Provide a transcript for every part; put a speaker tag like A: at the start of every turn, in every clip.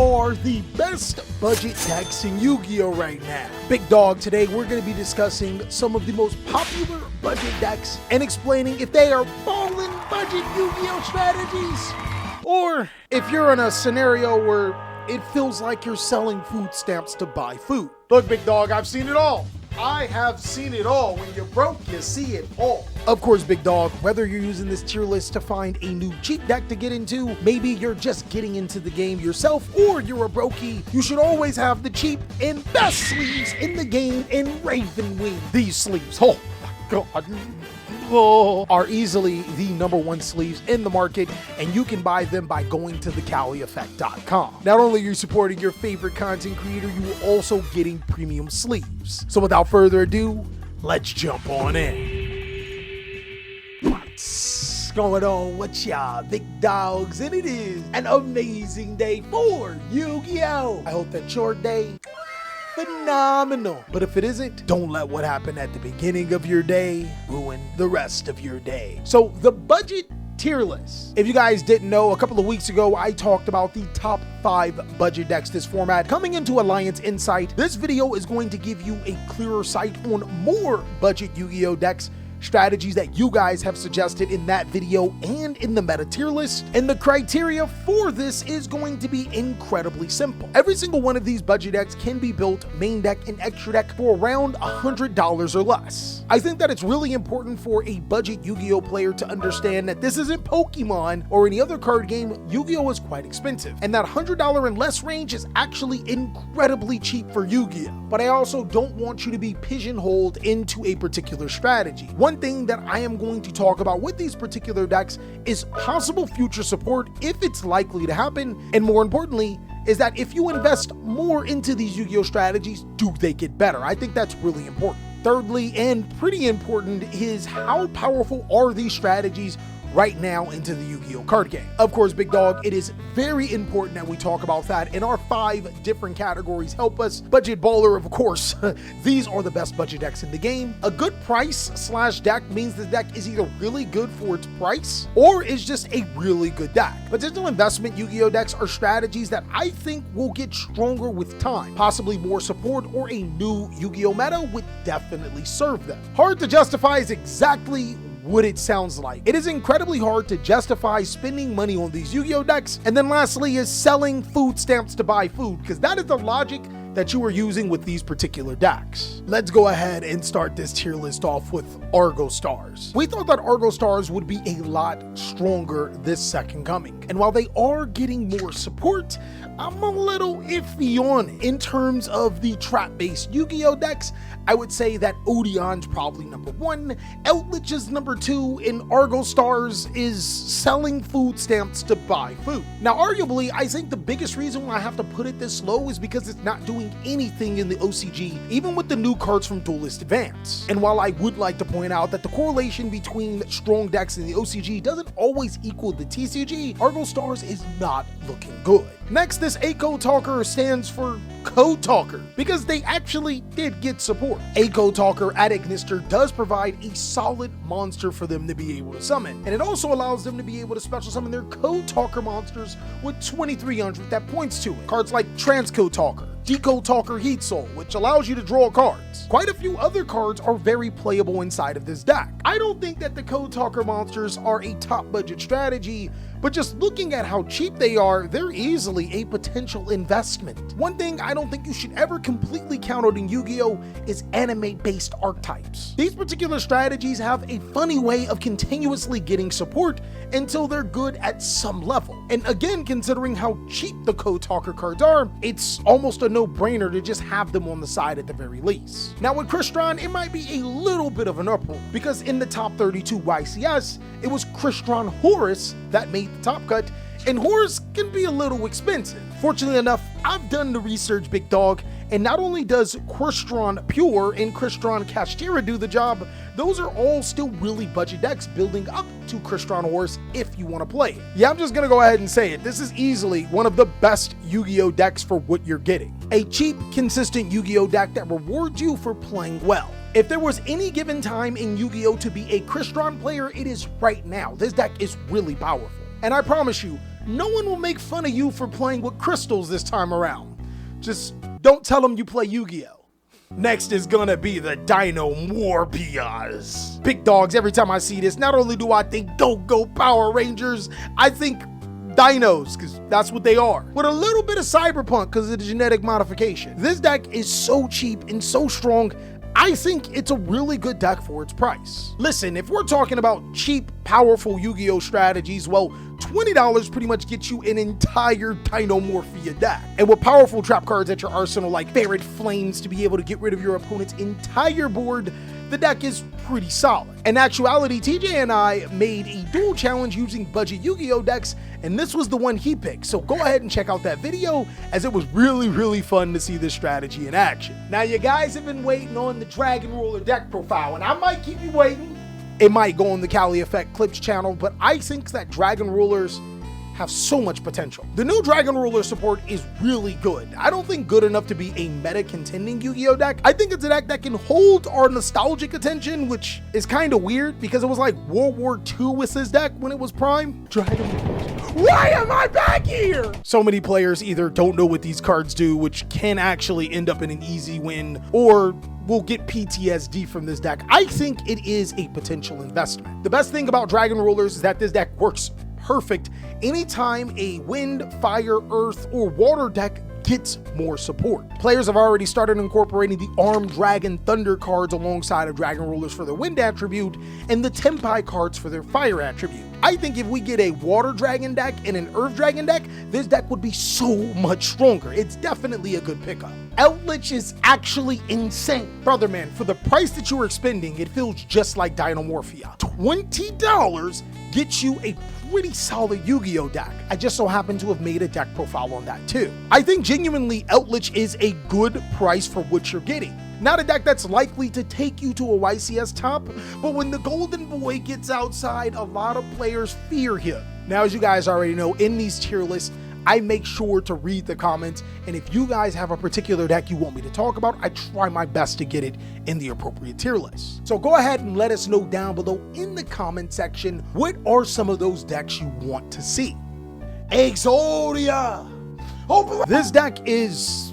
A: are the best budget decks in Yu-Gi-Oh right now. Big dog, today we're going to be discussing some of the most popular budget decks and explaining if they are fallen budget Yu-Gi-Oh strategies, or if you're in a scenario where it feels like you're selling food stamps to buy food. Look, big dog, I've seen it all. I have seen it all. When you're broke, you see it all. Of course, big dog, whether you're using this tier list to find a new cheap deck to get into, maybe you're just getting into the game yourself, or you're a brokey, you should always have the cheap and best sleeves in the game in Raven Wing. These sleeves, oh my god, are easily the #1 sleeves in the market, and you can buy them by going to TheCaliEffect.com. Not only are you supporting your favorite content creator, you are also getting premium sleeves. So without further ado, let's jump on in. What's going on with y'all big dogs? And it is an amazing day for Yu-Gi-Oh! I hope that your day phenomenal. But if it isn't, don't let what happened at the beginning of your day ruin the rest of your day. So the budget tier list. If you guys didn't know, a couple of weeks ago, I talked about the top 5 budget decks this format coming into Alliance Insight. This video is going to give you a clearer sight on more budget Yu-Gi-Oh decks, strategies that you guys have suggested in that video and in the meta tier list. And the criteria for this is going to be incredibly simple. Every single one of these budget decks can be built main deck and extra deck for around $100 or less. I think that it's really important for a budget Yu-Gi-Oh player to understand that this isn't Pokemon or any other card game. Yu-Gi-Oh is quite expensive, and that $100 and less range is actually incredibly cheap for Yu-Gi-Oh. But I also don't want you to be pigeonholed into a particular strategy. One thing that I am going to talk about with these particular decks is possible future support if it's likely to happen, and more importantly, is that if you invest more into these Yu-Gi-Oh strategies, do they get better? I think that's really important. Thirdly, and pretty important, is how powerful are these strategies right now into the Yu-Gi-Oh card game. Of course, big dog, it is very important that we talk about that, and our 5 different categories help us. Budget baller, of course, these are the best budget decks in the game. A good price slash deck means the deck is either really good for its price or is just a really good deck. Potential investment Yu-Gi-Oh decks are strategies that I think will get stronger with time. Possibly more support or a new Yu-Gi-Oh meta would definitely serve them. Hard to justify is exactly what it sounds like. It is incredibly hard to justify spending money on these Yu-Gi-Oh decks. And then lastly is selling food stamps to buy food, because that is the logic that you are using with these particular decks. Let's go ahead and start this tier list off with Argostars. We thought that Argostars would be a lot stronger this second coming, and while they are getting more support, I'm a little iffy on it. In terms of the trap-based Yu-Gi-Oh decks, I would say that Odeon's probably #1, Eldlich is #2, and Argostars is selling food stamps to buy food. Now, arguably, I think the biggest reason why I have to put it this low is because it's not doing anything in the OCG, even with the new cards from Duelist Advance. And while I would like to point out that the correlation between strong decks in the OCG doesn't always equal the TCG, Argostars is not looking good. Next, this ACO Talker stands for Code Talker, because they actually did get support. ACO Talker at Ignister does provide a solid monster for them to be able to summon, and it also allows them to be able to special summon their Code Talker monsters with 2300 that points to it. Cards like Transcode Talker, Decode Talker Heat Soul, which allows you to draw cards. Quite a few other cards are very playable inside of this deck. I don't think that the Code Talker monsters are a top budget strategy, but just looking at how cheap they are, they're easily a potential investment. One thing I don't think you should ever completely count out in Yu-Gi-Oh is anime-based archetypes. These particular strategies have a funny way of continuously getting support until they're good at some level. And again, considering how cheap the Code Talker cards are, it's almost a no-brainer to just have them on the side at the very least. Now with Crystron, it might be a little bit of an uproar, because in the top 32 YCS, it was Crystron Horus that made the top cut, and Horus can be a little expensive. Fortunately enough, I've done the research, big dog, and not only does Crystron Pure and Crystron Kashtira do the job, those are all still really budget decks building up to Crystron Horus if you want to play it. Yeah, I'm just gonna go ahead and say it. This is easily one of the best Yu-Gi-Oh decks for what you're getting. A cheap, consistent Yu-Gi-Oh deck that rewards you for playing well. If there was any given time in Yu-Gi-Oh to be a Crystron player, it is right now. This deck is really powerful. And I promise you, no one will make fun of you for playing with crystals this time around. Just don't tell them you play Yu-Gi-Oh! Next is gonna be the Dinomorphias. Big dogs, every time I see this, not only do I think Go Power Rangers, I think dinos, because that's what they are. With a little bit of cyberpunk because of the genetic modification. This deck is so cheap and so strong, I think it's a really good deck for its price. Listen, if we're talking about cheap, powerful Yu-Gi-Oh! Strategies, well, $20 pretty much gets you an entire Dinomorphia deck. And with powerful trap cards at your arsenal like Ferret Flames to be able to get rid of your opponent's entire board, the deck is pretty solid. In actuality, TJ and I made a dual challenge using budget Yu-Gi-Oh! Decks, and this was the one he picked. So go ahead and check out that video, as it was really fun to see this strategy in action. Now, you guys have been waiting on the Dragon Ruler deck profile, and I might keep you waiting. It might go on the TheCaliEffect Clips channel, but I think that Dragon Rulers have so much potential. The new Dragon Ruler support is really good. I don't think good enough to be a meta contending Yu-Gi-Oh! Deck. I think it's a deck that can hold our nostalgic attention, which is kind of weird because it was like World War II with this deck when it was prime. Dragon Rulers. Why am I back here? So many players either don't know what these cards do, which can actually end up in an easy win, or will get PTSD from this deck. I think it is a potential investment. The best thing about Dragon Rulers is that this deck works perfect anytime a wind, fire, earth, or water deck gets more support. Players have already started incorporating the Armed Dragon Thunder cards alongside of Dragon Rulers for their wind attribute and the Tenpai cards for their fire attribute. I think if we get a water dragon deck and an earth dragon deck, this deck would be so much stronger. It's definitely a good pickup. Eldlich is actually insane. Brother man, for the price that you are spending, it feels just like Dinomorphia. $20 gets you a pretty solid Yu-Gi-Oh! Deck. I just so happen to have made a deck profile on that too. I think genuinely Eldlich is a good price for what you're getting. Not a deck that's likely to take you to a YCS top, but when the golden boy gets outside, a lot of players fear him. Now, as you guys already know, in these tier lists, I make sure to read the comments, and if you guys have a particular deck you want me to talk about, I try my best to get it in the appropriate tier list. So go ahead and let us know down below in the comment section, what are some of those decks you want to see? Exodia! This deck is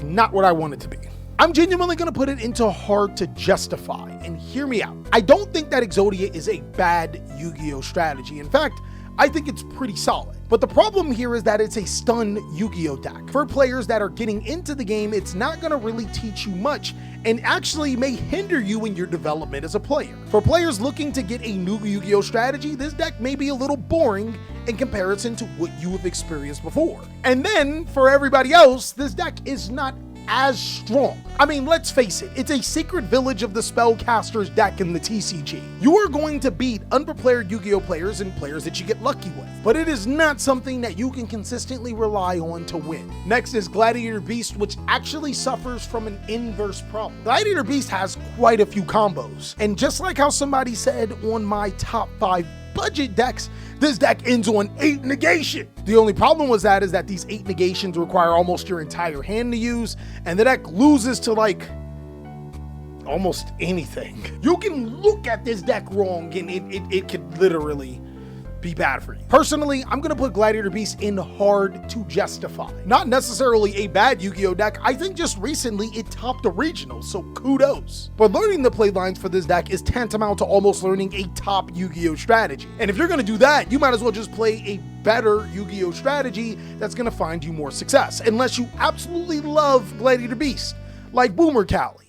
A: not what I want it to be. I'm genuinely going to put it into hard to justify, and hear me out. I don't think that Exodia is a bad Yu-Gi-Oh! Strategy. In fact, I think it's pretty solid. But the problem here is that it's a stun Yu-Gi-Oh! Deck. For players that are getting into the game, it's not going to really teach you much and actually may hinder you in your development as a player. For players looking to get a new Yu-Gi-Oh! Strategy, this deck may be a little boring in comparison to what you have experienced before. And then for everybody else, this deck is not as strong. I mean, let's face it, it's a secret village of the spellcasters deck in the TCG. You are going to beat unprepared Yu-Gi-Oh! Players and players that you get lucky with, but it is not something that you can consistently rely on to win. Next is Gladiator Beast, which actually suffers from an inverse problem. Gladiator Beast has quite a few combos, and just like how somebody said on my top 5 budget decks, this deck ends on 8 negation. The only problem with that is that these 8 negations require almost your entire hand to use, and the deck loses to like almost anything. You can look at this deck wrong and it could literally be bad for you. Personally, I'm gonna put Gladiator Beast in hard to justify. Not necessarily a bad Yu-Gi-Oh! Deck, I think just recently it topped a regional, so kudos. But learning the play lines for this deck is tantamount to almost learning a top Yu-Gi-Oh! Strategy. And if you're gonna do that, you might as well just play a better Yu-Gi-Oh! Strategy that's gonna find you more success, unless you absolutely love Gladiator Beast, like Boomer Cali.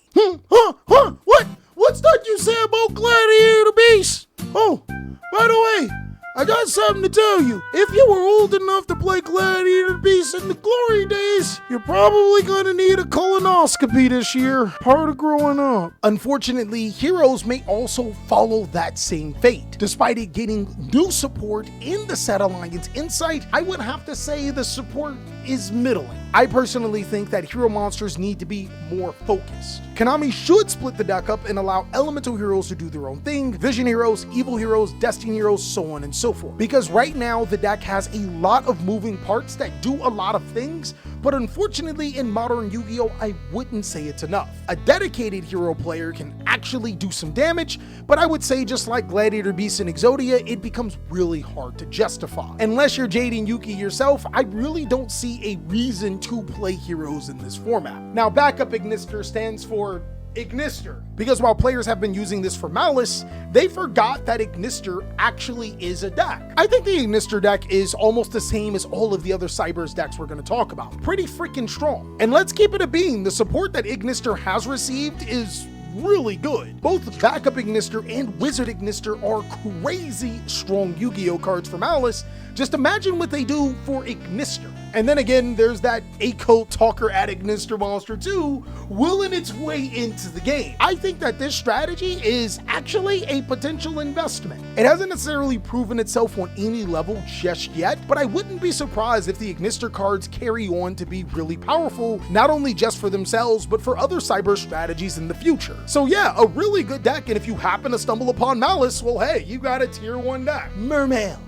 A: What's that you say about Gladiator Beast? Oh, by the way, I got something to tell you. If you were old enough to play Gladiator Beast in the glory days, you're probably gonna need a colonoscopy this year. Part of growing up. Unfortunately, Heroes may also follow that same fate. Despite it getting new support in the Set Alliance Insight, I would have to say the support is middling. I personally think that hero monsters need to be more focused. Konami should split the deck up and allow elemental heroes to do their own thing, vision heroes, evil heroes, destiny heroes, so on and so forth. Because right now the deck has a lot of moving parts that do a lot of things, but unfortunately in modern Yu-Gi-Oh! I wouldn't say it's enough. A dedicated hero player can actually do some damage, but I would say just like Gladiator Beast and Exodia, it becomes really hard to justify. Unless you're Jade and Yuki yourself, I really don't see a reason to play heroes in this format. Now, backup Ignister stands for Ignister, because while players have been using this for Malice, they forgot that Ignister actually is a deck. I think the Ignister deck is almost the same as all of the other Cybers decks we're going to talk about. Pretty freaking strong. And let's keep it a bean, the support that Ignister has received is really good. Both backup Ignister and Wizard Ignister are crazy strong Yu-Gi-Oh cards for Malice. Just imagine what they do for Ignister. And then again, there's that Echo Talker at Ignister monster too, willing its way into the game. I think that this strategy is actually a potential investment. It hasn't necessarily proven itself on any level just yet, but I wouldn't be surprised if the Ignister cards carry on to be really powerful, not only just for themselves, but for other cyber strategies in the future. So yeah, a really good deck, and if you happen to stumble upon Malice, well hey, you got a tier 1 deck. Mermail.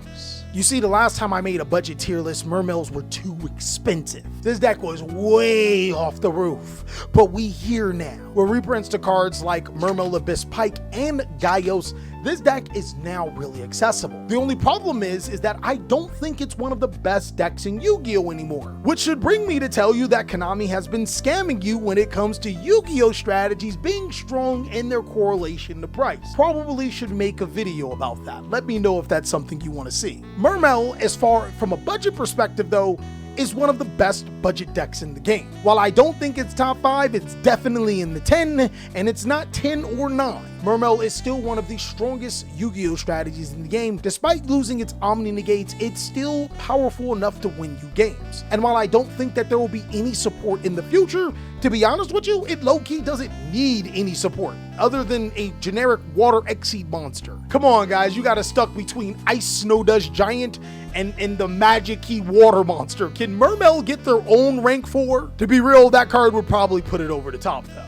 A: You see, the last time I made a budget tier list, Mermails were too expensive. This deck was way off the roof, but we here now. With reprints to cards like Mermail Abyss Pike and Gaios, this deck is now really accessible. The only problem is that I don't think it's one of the best decks in Yu-Gi-Oh anymore, which should bring me to tell you that Konami has been scamming you when it comes to Yu-Gi-Oh strategies being strong in their correlation to price. Probably should make a video about that. Let me know if that's something you want to see. Mermail, as far from a budget perspective though, is one of the best budget decks in the game. While I don't think it's top 5, it's definitely in the 10, and it's not 10 or 9. Mermail is still one of the strongest Yu-Gi-Oh strategies in the game. Despite losing its Omni Negates, it's still powerful enough to win you games. And while I don't think that there will be any support in the future, to be honest with you, it low-key doesn't need any support, other than a generic water Exceed monster. Come on guys, you got us stuck between Ice Snow Dust Giant and the Magic Key Water monster. Can Mermail get their own rank 4? To be real, that card would probably put it over the top though.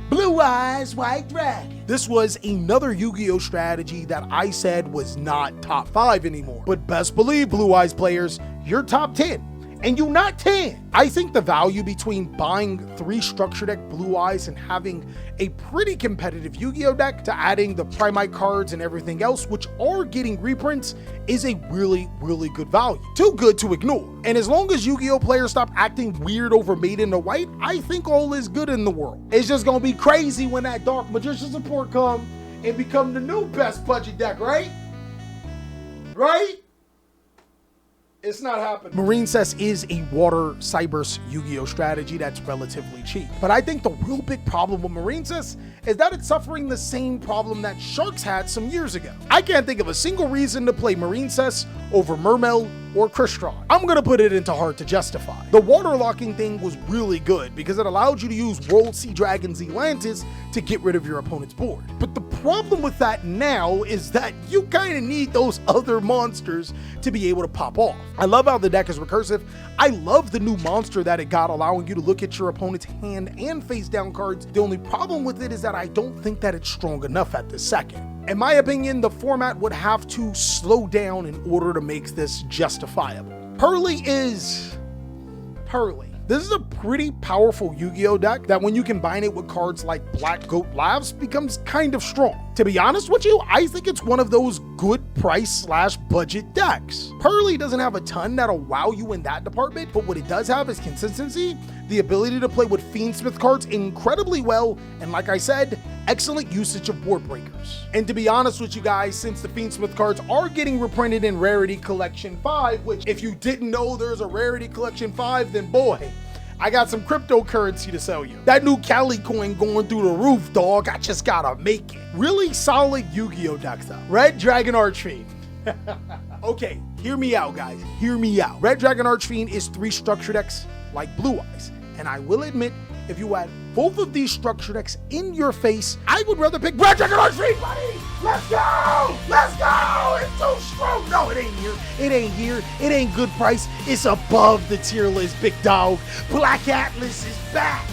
A: Blue Eyes White Dragon. This was another Yu-Gi-Oh strategy that I said was not top 5 anymore. But best believe, Blue Eyes players, you're top 10. And you're not 10. I think the value between buying 3 structure deck Blue Eyes and having a pretty competitive Yu-Gi-Oh deck to adding the Primite cards and everything else, which are getting reprints, is a really, really good value. Too good to ignore. And as long as Yu-Gi-Oh players stop acting weird over Made in the White, I think all is good in the world. It's just gonna be crazy when that Dark Magician support come and become the new best budget deck, right? Right? It's not happening. Marincess is a water Cybers Yu-Gi-Oh strategy that's relatively cheap. But I think the real big problem with Marincess is that it's suffering the same problem that Sharks had some years ago. I can't think of a single reason to play Marincess over Mermail or Crystron. I'm gonna put it into hard to justify. The water locking thing was really good because it allowed you to use World Sea Dragon's Atlantis to get rid of your opponent's board. But the problem with that now is that you kind of need those other monsters to be able to pop off. I love how the deck is recursive. I love the new monster that it got, allowing you to look at your opponent's hand and face down cards. The only problem with it is that I don't think that it's strong enough at this second. In my opinion, the format would have to slow down in order to make this justifiable. Purrely is Purrely. This is a pretty powerful Yu-Gi-Oh deck that when you combine it with cards like Black Goat Laughs becomes kind of strong. To be honest with you, I think it's one of those good price / budget decks. Purrely doesn't have a ton that'll wow you in that department, but what it does have is consistency, the ability to play with Fiendsmith cards incredibly well, and like I said, excellent usage of board breakers. And to be honest with you guys, since the Fiendsmith cards are getting reprinted in Rarity Collection 5, which if you didn't know there's a Rarity Collection 5, then boy, I got some cryptocurrency to sell you. That new Cali coin going through the roof, dog. I just gotta make it. Really solid Yu-Gi-Oh decks though. Red Dragon Archfiend. Okay, hear me out guys, hear me out. Red Dragon Archfiend is 3 structure decks like Blue Eyes. And I will admit, if you had both of these structure decks in your face, I would rather pick Red Dragon Archfiend, buddy! Let's go! Let's go! It's so strong! No, it ain't here. It ain't here. It ain't good price. It's above the tier list, big dog. Black Atlas is back!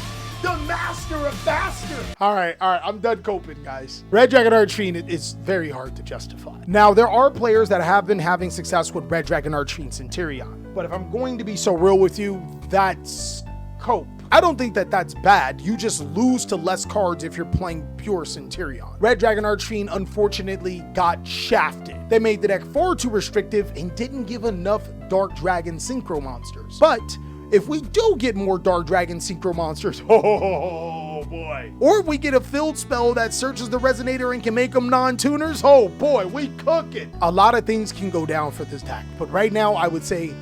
A: The master of master! Alright, I'm done coping, guys. Red Dragon Archfiend is very hard to justify. Now, there are players that have been having success with Red Dragon Archfiend Centurion. But if I'm going to be so real with you, that's cope. I don't think that that's bad. You just lose to less cards if you're playing pure Centurion. Red Dragon Archfiend unfortunately got shafted. They made the deck far too restrictive and didn't give enough Dark Dragon Synchro monsters. But if we do get more Dark Dragon Synchro monsters, oh boy. Or if we get a field spell that searches the Resonator and can make them non-tuners, oh boy, we cook it. A lot of things can go down for this deck, but right now I would say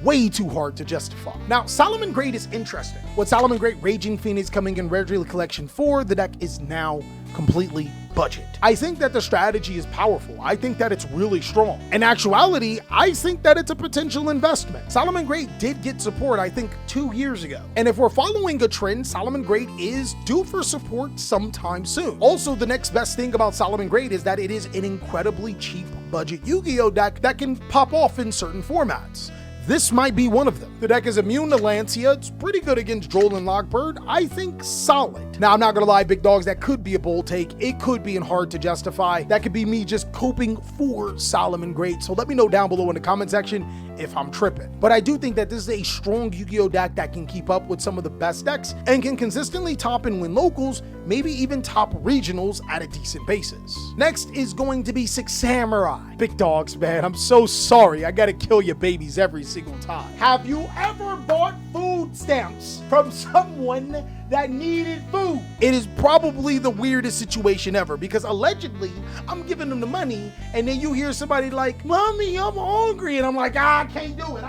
A: way too hard to justify. Now, Solomon Great is interesting. With Solomon Great Raging Phoenix coming in Rare Daily Collection 4, the deck is now completely budget. I think that the strategy is powerful. I think that it's really strong. In actuality, I think that it's a potential investment. Solomon Great did get support, I think, 2 years ago. And if we're following a trend, Solomon Great is due for support sometime soon. Also, the next best thing about Solomon Great is that it is an incredibly cheap budget Yu-Gi-Oh deck that can pop off in certain formats. This might be one of them. The deck is immune to Lancia. It's pretty good against Droll and Lockbird. I think solid. Now, I'm not gonna lie, big dogs, that could be a bold take. It could be hard to justify. That could be me just coping for Solomon Great. So let me know down below in the comment section if I'm tripping. But I do think that this is a strong Yu-Gi-Oh deck that can keep up with some of the best decks and can consistently top and win locals, maybe even top regionals at a decent basis. Next is going to be Six Samurai. Big dogs, man, I'm so sorry. I gotta kill your babies every single time. Have you ever bought food stamps from someone that needed food? It is probably the weirdest situation ever because allegedly I'm giving them the money and then you hear somebody like, "Mommy, I'm hungry," and I'm like, I can't do it.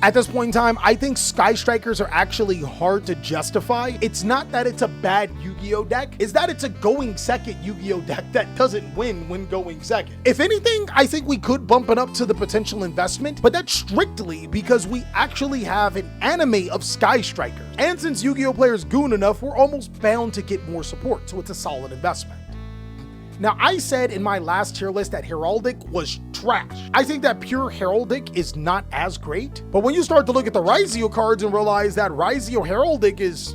A: At this point in time, I think Sky Strikers are actually hard to justify. It's not that it's a bad Yu-Gi-Oh deck, it's that it's a going second Yu-Gi-Oh deck that doesn't win when going second. If anything, I think we could bump it up to the potential investment, but that's strictly because we actually have an anime of Sky Strikers. And since Yu-Gi-Oh players goon enough, we're almost bound to get more support, so it's a solid investment. Now, I said in my last tier list that Heraldic was trash. I think that pure Heraldic is not as great, but when you start to look at the Ryuge cards and realize that Ryuge Heraldic is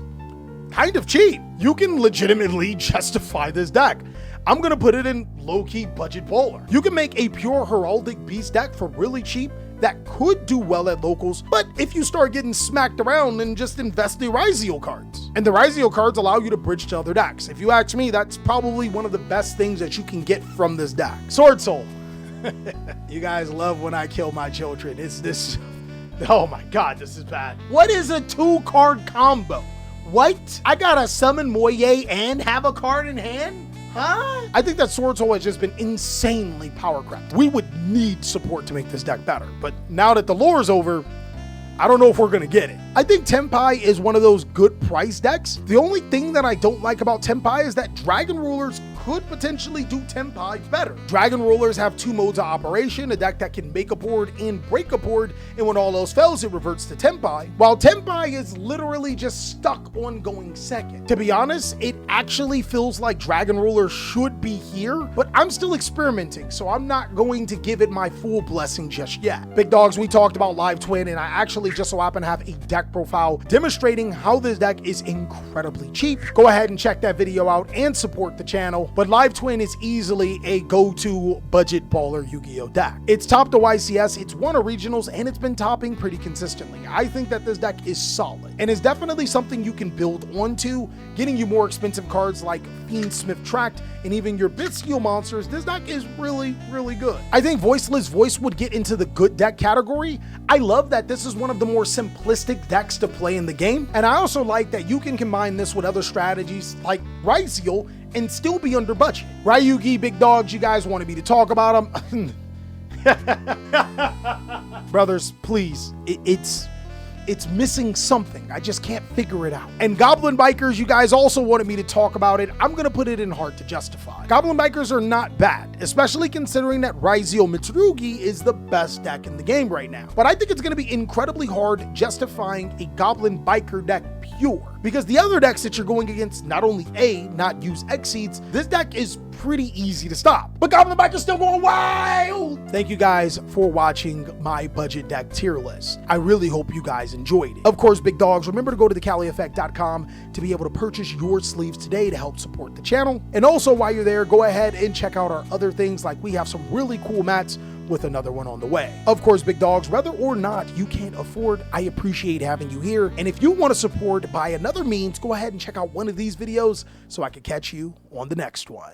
A: kind of cheap, you can legitimately justify this deck. I'm gonna put it in low-key budget bowler. You can make a pure Heraldic Beast deck for really cheap that could do well at locals, but if you start getting smacked around, then just invest the Ryuge cards. And the Ryuge cards allow you to bridge to other decks. If you ask me, that's probably one of the best things that you can get from this deck. Swordsoul. You guys love when I kill my children. It's this, oh my God, this is bad. What is a 2-card combo? What? I gotta summon Moye and have a card in hand? Huh? I think that Swordsoul has just been insanely power crept. We would need support to make this deck better, but now that the lore is over, I don't know if we're gonna get it. I think Tenpai is one of those good price decks. The only thing that I don't like about Tenpai is that Dragon Rulers could potentially do Tenpai better. Dragon Rulers have 2 modes of operation, a deck that can make a board and break a board, and when all else fails, it reverts to Tenpai, while Tenpai is literally just stuck on going second. To be honest, it actually feels like Dragon Ruler should be here, but I'm still experimenting, so I'm not going to give it my full blessing just yet. Big dogs, we talked about Live Twin, and I actually just so happen to have a deck profile demonstrating how this deck is incredibly cheap. Go ahead and check that video out and support the channel. But Live Twin is easily a go-to budget baller Yu-Gi-Oh deck. It's topped the YCS, it's won a regionals, and it's been topping pretty consistently. I think that this deck is solid and is definitely something you can build onto, getting you more expensive cards like Fiendsmith Tract and even your Bit-Steal monsters. This deck is really, really good. I think Voiceless Voice would get into the good deck category. I love that this is one of the more simplistic decks to play in the game, and I also like that you can combine this with other strategies like Ryuge and still be under budget. Ryuge, big dogs, you guys wanted me to talk about them. Brothers, please, it's missing something. I just can't figure it out. And Goblin Bikers, you guys also wanted me to talk about it. I'm gonna put it in hard to justify. Goblin Bikers are not bad, especially considering that Ryuge Mitsurugi is the best deck in the game right now. But I think it's gonna be incredibly hard justifying a Goblin Biker deck pure, because the other decks that you're going against not only not use Exceeds, this deck is pretty easy to stop. But Goblin Bikers still going wild! Thank you guys for watching my budget deck tier list. I really hope you guys enjoyed it. Of course, big dogs, remember to go to TheCaliEffect.com to be able to purchase your sleeves today to help support the channel. And also, while you're there, go ahead and check out our other things, like we have some really cool mats with another one on the way. Of course, big dogs, whether or not you can afford, I appreciate having you here. And if you want to support by another means, go ahead and check out one of these videos so I can catch you on the next one.